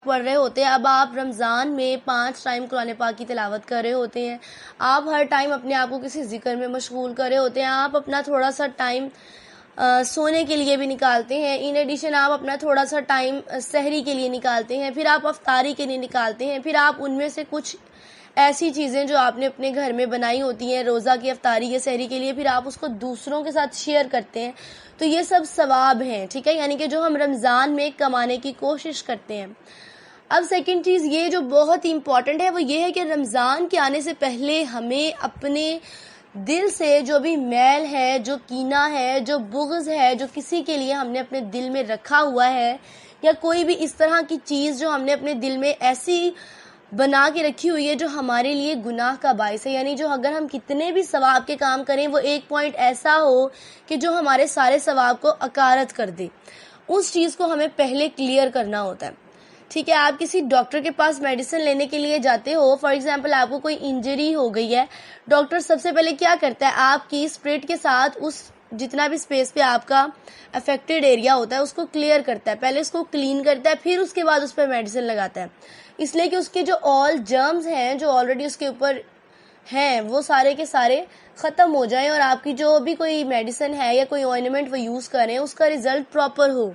پڑھ رہے ہوتے ہیں. اب آپ رمضان میں 5 ٹائم قرآن پاک کی تلاوت کر رہے ہوتے ہیں. آپ ہر ٹائم اپنے آپ کو کسی ذکر میں مشغول کر رہے ہوتے ہیں. آپ اپنا تھوڑا سا ٹائم سونے کے لیے بھی نکالتے ہیں. ان ایڈیشن آپ اپنا تھوڑا سا ٹائم سحری کے لیے نکالتے ہیں. پھر آپ افطاری کے لیے نکالتے ہیں. پھر آپ ان میں سے کچھ ایسی چیزیں جو آپ نے اپنے گھر میں بنائی ہوتی ہیں روزہ کی افطاری یا سحری کے لیے, پھر آپ اس کو دوسروں کے ساتھ شیئر کرتے ہیں. تو یہ سب ثواب ہیں, ٹھیک ہے, یعنی کہ جو ہم رمضان میں کمانے کی کوشش کرتے ہیں. اب سیکنڈ چیز یہ جو بہت امپورٹنٹ ہے وہ یہ ہے کہ رمضان کے آنے سے پہلے ہمیں اپنے دل سے جو بھی میل ہے, جو کینہ ہے, جو بغض ہے, جو کسی کے لیے ہم نے اپنے دل میں رکھا ہوا ہے, یا کوئی بھی اس طرح کی چیز جو ہم نے اپنے دل میں ایسی بنا کے رکھی ہوئی ہے جو ہمارے لیے گناہ کا باعث ہے, یعنی جو اگر ہم کتنے بھی ثواب کے کام کریں وہ ایک پوائنٹ ایسا ہو کہ جو ہمارے سارے ثواب کو اکارت کر دے, اس چیز کو ہمیں پہلے کلیئر کرنا ہوتا ہے. ٹھیک ہے, آپ کسی ڈاکٹر کے پاس میڈیسن لینے کے لیے جاتے ہو, فار ایگزامپل آپ کو کوئی انجری ہو گئی ہے, ڈاکٹر سب سے پہلے کیا کرتا ہے, آپ کی اسپرٹ کے ساتھ اس جتنا بھی اسپیس پہ آپ کا افیکٹڈ ایریا ہوتا ہے اس کو کلیئر کرتا ہے, پہلے اس کو کلین کرتا ہے, پھر اس کے بعد اس پہ میڈیسن لگاتا ہے, اس لیے کہ اس کے جو آل جرمز ہیں جو آلریڈی اس کے اوپر ہیں وہ سارے کے سارے ختم ہو جائیں, اور آپ کی جو بھی کوئی میڈیسن ہے یا کوئی آئنمنٹ وہ یوز کریں اس کا ریزلٹ پراپر ہو.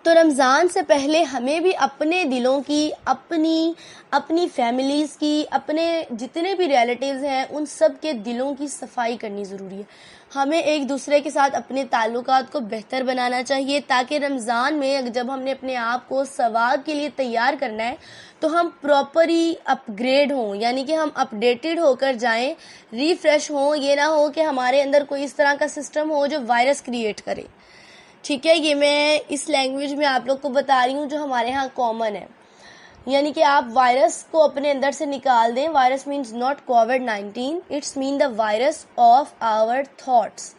تو رمضان سے پہلے ہمیں بھی اپنے دلوں کی, اپنی فیملیز کی, اپنے جتنے بھی ریلیٹیوز ہیں ان سب کے دلوں کی صفائی کرنی ضروری ہے. ہمیں ایک دوسرے کے ساتھ اپنے تعلقات کو بہتر بنانا چاہیے, تاکہ رمضان میں جب ہم نے اپنے آپ کو ثواب کے لیے تیار کرنا ہے تو ہم پراپرلی اپ گریڈ ہوں, یعنی کہ ہم اپ ڈیٹڈ ہو کر جائیں, ریفریش ہوں. یہ نہ ہو کہ ہمارے اندر کوئی اس طرح کا سسٹم ہو جو وائرس کریٹ کرے. ٹھیک ہے, یہ میں اس لینگویج میں آپ لوگ کو بتا رہی ہوں جو ہمارے ہاں کامن ہے, یعنی کہ آپ وائرس کو اپنے اندر سے نکال دیں. وائرس مینز ناٹ کووڈ-19, it's mean the virus of our thoughts,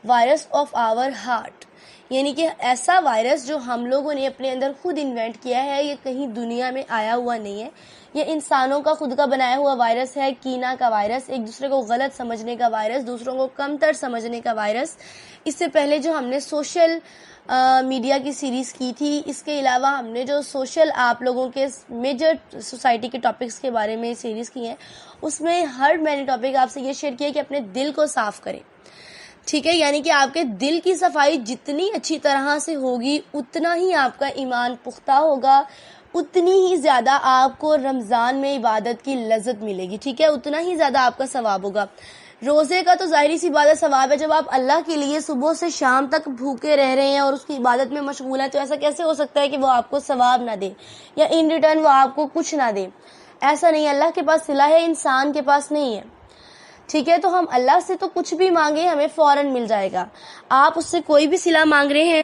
virus of our heart, یعنی کہ ایسا وائرس جو ہم لوگوں نے اپنے اندر خود انوینٹ کیا ہے, یہ کہیں دنیا میں آیا ہوا نہیں ہے, یہ انسانوں کا خود کا بنایا ہوا وائرس ہے. کینہ کا وائرس, ایک دوسرے کو غلط سمجھنے کا وائرس, دوسروں کو کمتر سمجھنے کا وائرس. اس سے پہلے جو ہم نے سوشل میڈیا کی سیریز کی تھی, اس کے علاوہ ہم نے جو سوشل آپ لوگوں کے میجر سوسائٹی کے ٹاپکس کے بارے میں سیریز کی ہیں, اس میں میں نے ٹاپک آپ سے یہ شیئر کیا کہ اپنے دل کو صاف کریں. ٹھیک ہے, یعنی کہ آپ کے دل کی صفائی جتنی اچھی طرح سے ہوگی اتنا ہی آپ کا ایمان پختہ ہوگا, اتنی ہی زیادہ آپ کو رمضان میں عبادت کی لذت ملے گی. ٹھیک ہے, اتنا ہی زیادہ آپ کا ثواب ہوگا. روزے کا تو ظاہری سی بات ہے ثواب ہے, جب آپ اللہ کے لیے صبح سے شام تک بھوکے رہ رہے ہیں اور اس کی عبادت میں مشغول ہیں, تو ایسا کیسے ہو سکتا ہے کہ وہ آپ کو ثواب نہ دے یا ان ریٹرن وہ آپ کو کچھ نہ دے. ایسا نہیں, اللہ کے پاس صلہ ہے, انسان کے پاس نہیں ہے. ٹھیک ہے, تو ہم اللہ سے تو کچھ بھی مانگے ہمیں فوراً مل جائے گا. آپ اس سے کوئی بھی صلہ مانگ رہے ہیں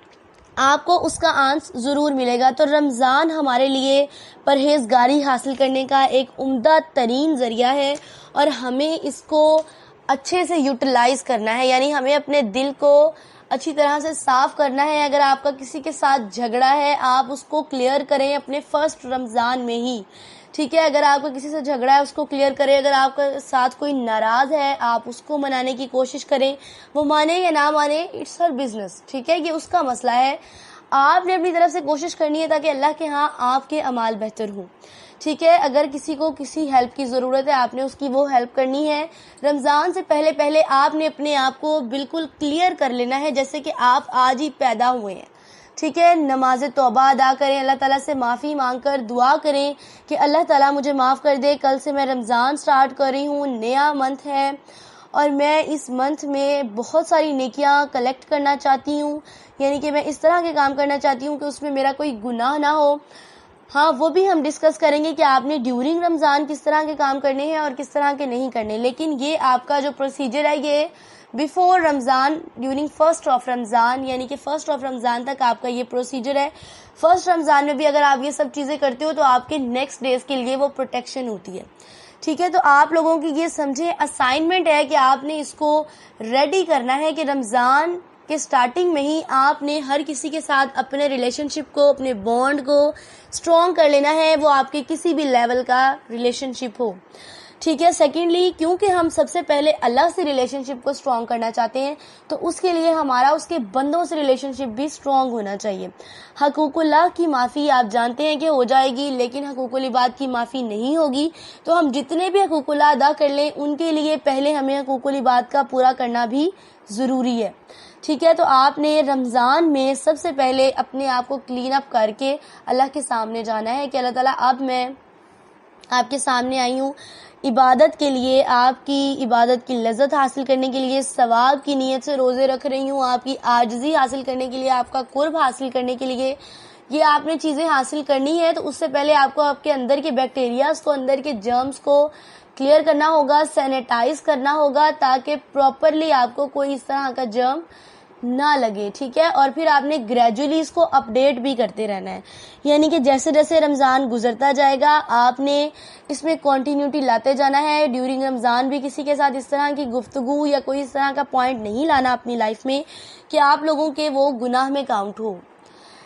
آپ کو اس کا آنسر ضرور ملے گا. تو رمضان ہمارے لیے پرہیزگاری حاصل کرنے کا ایک عمدہ ترین ذریعہ ہے, اور ہمیں اس کو اچھے سے یوٹیلائز کرنا ہے, یعنی ہمیں اپنے دل کو اچھی طرح سے صاف کرنا ہے. اگر آپ کا کسی کے ساتھ جھگڑا ہے آپ اس کو کلیئر کریں اپنے فرسٹ رمضان میں ہی. ٹھیک ہے, اگر آپ کا کسی سے جھگڑا ہے اس کو کلیئر کریں. اگر آپ کا ساتھ کوئی ناراض ہے آپ اس کو منانے کی کوشش کریں, وہ مانے یا نہ مانے اٹس ہر بزنس. ٹھیک ہے, یہ اس کا مسئلہ ہے. آپ نے اپنی طرف سے کوشش کرنی ہے تاکہ اللہ کے ہاں آپ کے اعمال بہتر ہوں. ٹھیک ہے, اگر کسی کو کسی ہیلپ کی ضرورت ہے آپ نے اس کی وہ ہیلپ کرنی ہے. رمضان سے پہلے آپ نے اپنے آپ کو بالکل کلیئر کر لینا ہے جیسے کہ آپ آج ہی پیدا ہوئے ہیں. ٹھیک ہے, نماز توبہ ادا کریں, اللہ تعالیٰ سے معافی مانگ کر دعا کریں کہ اللہ تعالیٰ مجھے معاف کر دے, کل سے میں رمضان سٹارٹ کر رہی ہوں, نیا منتھ ہے اور میں اس منتھ میں بہت ساری نیکیاں کلیکٹ کرنا چاہتی ہوں, یعنی کہ میں اس طرح کے کام کرنا چاہتی ہوں کہ اس میں میرا کوئی گناہ نہ ہو. ہاں, وہ بھی ہم ڈسکس کریں گے کہ آپ نے ڈیورنگ رمضان کس طرح کے کام کرنے ہیں اور کس طرح کے نہیں کرنے, لیکن یہ آپ کا جو پروسیجر ہے یہ before Ramzan, during first of Ramzan, یعنی کہ فرسٹ آف رمضان تک آپ کا یہ پروسیجر ہے. فرسٹ رمضان میں بھی اگر آپ یہ سب چیزیں کرتے ہو تو آپ کے نیکسٹ ڈیز کے لیے وہ پروٹیکشن ہوتی ہے. ٹھیک ہے, تو آپ لوگوں کی یہ سمجھیں اسائنمنٹ ہے کہ آپ نے اس کو ریڈی کرنا ہے کہ رمضان کہ سٹارٹنگ میں ہی آپ نے ہر کسی کے ساتھ اپنے ریلیشن شپ کو, اپنے بانڈ کو اسٹرانگ کر لینا ہے, وہ آپ کے کسی بھی لیول کا ریلیشن شپ ہو. ٹھیک ہے. سیکنڈلی کیونکہ ہم سب سے پہلے اللہ سے ریلیشن شپ کو اسٹرانگ کرنا چاہتے ہیں تو اس کے لیے ہمارا اس کے بندوں سے ریلیشن شپ بھی اسٹرانگ ہونا چاہیے. حقوق اللہ کی معافی آپ جانتے ہیں کہ ہو جائے گی، لیکن حقوق العباد کی معافی نہیں ہوگی. تو ہم جتنے بھی حقوق اللہ ادا کر لیں ان کے لیے پہلے ہمیں حقوق العباد کا پورا کرنا بھی ضروری ہے. ٹھیک ہے. تو آپ نے رمضان میں سب سے پہلے اپنے آپ کو کلین اپ کر کے اللہ کے سامنے جانا ہے کہ اللہ تعالیٰ اب میں آپ کے سامنے آئی ہوں عبادت کے لیے، آپ کی عبادت کی لذت حاصل کرنے کے لیے، ثواب کی نیت سے روزے رکھ رہی ہوں، آپ کی عاجزی حاصل کرنے کے لیے، آپ کا قرب حاصل کرنے کے لیے. یہ آپ نے چیزیں حاصل کرنی ہے تو اس سے پہلے آپ کو آپ کے اندر کے بیکٹیریاز کو، اندر کے جرمز کو کلیئر کرنا ہوگا، سینیٹائز کرنا ہوگا تاکہ پراپرلی آپ کو کوئی اس طرح کا جرم نہ لگے. ٹھیک ہے. اور پھر آپ نے گریجولی اس کو اپڈیٹ بھی کرتے رہنا ہے، یعنی کہ جیسے جیسے رمضان گزرتا جائے گا آپ نے اس میں کنٹینیوٹی لاتے جانا ہے. ڈیورنگ رمضان بھی کسی کے ساتھ اس طرح کی گفتگو یا کوئی اس طرح کا پوائنٹ نہیں لانا اپنی لائف میں کہ آپ لوگوں کے وہ گناہ میں کاؤنٹ ہو.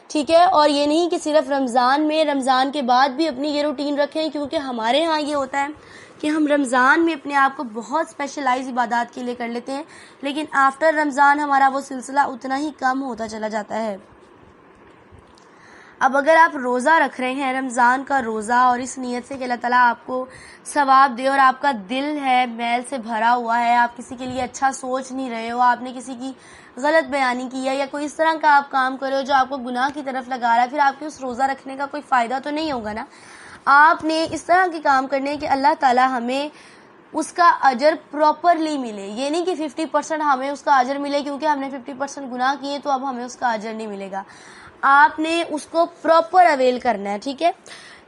ٹھیک ہے. اور یہ نہیں کہ صرف رمضان میں، رمضان کے بعد بھی اپنی یہ روٹین رکھیں، کیونکہ ہمارے ہاں یہ ہوتا ہے کہ ہم رمضان میں اپنے آپ کو بہت اسپیشلائز عبادات کے لیے کر لیتے ہیں، لیکن آفٹر رمضان ہمارا وہ سلسلہ اتنا ہی کم ہوتا چلا جاتا ہے. اب اگر آپ روزہ رکھ رہے ہیں رمضان کا روزہ اور اس نیت سے کہ اللہ تعالیٰ آپ کو ثواب دے، اور آپ کا دل ہے میل سے بھرا ہوا ہے، آپ کسی کے لیے اچھا سوچ نہیں رہے ہو، آپ نے کسی کی غلط بیانی کی ہے یا کوئی اس طرح کا آپ کام کرے ہو جو آپ کو گناہ کی طرف لگا رہا ہے، پھر آپ کے اس روزہ رکھنے کا کوئی فائدہ تو نہیں ہوگا نا. آپ نے اس طرح کے کام کرنے کہ اللہ تعالیٰ ہمیں اس کا اجر پراپرلی ملے. یہ نہیں کہ 50% ہمیں اس کا اجر ملے کیونکہ ہم نے 50% گناہ کیے تو اب ہمیں اس کا اجر نہیں ملے گا. آپ نے اس کو پراپر اویل کرنا ہے. ٹھیک ہے.